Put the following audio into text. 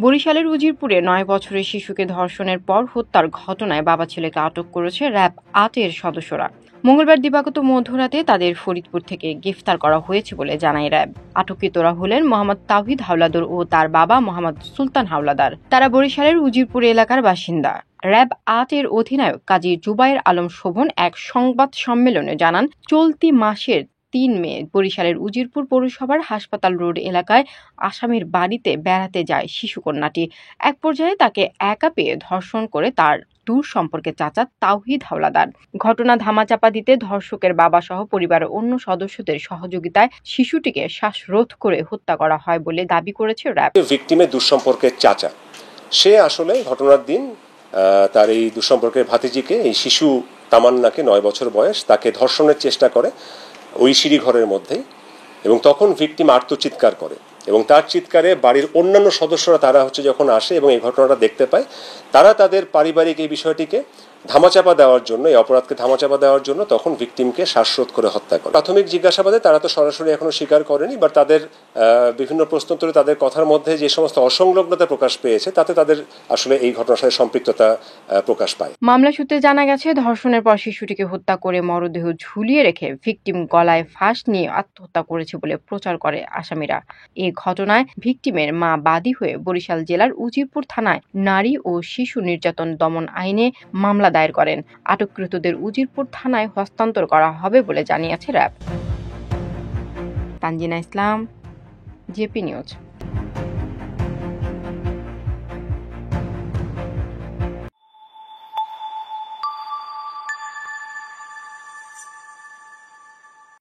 বরিশালের উজিরপুরে ৯ বছরের শিশুকে ধর্ষণের পর হত্যার ঘটনায় বাবা ছেলেকে আটক করেছে র্যাব ৮-এর সদস্যরা। মঙ্গলবার দিবাগত মধ্যরাতে তাদের ফরিদপুর থেকে গ্রেফতার করা হয়েছে বলে জানায় র্যাব। আটককৃতরা হলেন মোহাম্মদ তাওহিদ হাওলাদার ও তার বাবা মোহাম্মদ সুলতান হাওলাদার। তারা বরিশালের উজিরপুর এলাকার বাসিন্দা। র্যাব ৮-এর অধিনায়ক কাজী জুবায়ের আলম শোভন এক সংবাদ সম্মেলনে জানান, চলতি মাসের ৩ মে বরিশালের উজিরপুর পৌরসভার হাসপাতাল রোড এলাকায় আসামির বাড়িতে বেড়াতে যায় শিশুকন্যাটি। এক পর্যায়ে তাকে একা পেয়ে ধর্ষণ করে তার দূর সম্পর্কের চাচা তাওহিদ হাওলাদার। ঘটনা ধামাচাপা দিতে ধর্ষকের বাবা সহ পরিবারের অন্য সদস্যদের সহযোগিতায় শিশুটিকে শ্বাসরোধ করে হত্যা করা হয় বলে দাবি করেছে র্যাব। ভিকটিমের দুঃসম্পর্কের চাচা, সে আসলে ঘটনার দিন তার এই দুঃসম্পর্কের ভাতিজিকে, এই শিশু তামান্নাকে ৯ বছর বয়স, তাকে ধর্ষণের চেষ্টা করে ওই সিঁড়ি ঘরের মধ্যেই, এবং তখন ভিকটিম আর্তচিৎকার করে এবং তার চিৎকারে বাড়ির অন্যান্য সদস্যরা তারা যখন আসে এবং এই ঘটনাটা দেখতে পায়, তারা তাদের পারিবারিক এই বিষয়টিকে ধামাচাপা দেওয়ার জন্য, এই অপরাধকে ধামাচাপা দেওয়ার জন্য তখন ভিকটিমকে শ্বাসরোধ করে হত্যা করে। প্রাথমিক জিজ্ঞাসাবাদে তারা তো সরাসরি এখনো স্বীকার করেনি, বা তাদের বিভিন্ন প্রশ্নোত্তরে তাদের কথার মধ্যে যে সমস্ত অসংলগ্নতা প্রকাশ পেয়েছে তাতে তাদের আসলে এই ঘটনার সাথে সম্পৃক্ততা প্রকাশ পায়। মামলা সূত্রে জানা গেছে, ধর্ষণের পর শিশুটিকে হত্যা করে মরদেহ ঝুলিয়ে রেখে ভিকটিম গলায় ফাঁস নিয়ে আত্মহত্যা করেছে বলে প্রচার করে আসামিরা। এ ঘটনায় ভিকটিমের মা বাদী হয়ে বরিশাল জেলার উজিরপুর থানায় নারী ও শিশু নির্যাতন দমন আইনে মামলা দায়ের করেন। আটককৃতদের উজিরপুর থানায় হস্তান্তর করা হবে বলে জানিয়েছে র্যাব। তানজিনা ইসলাম, জেপি নিউজ।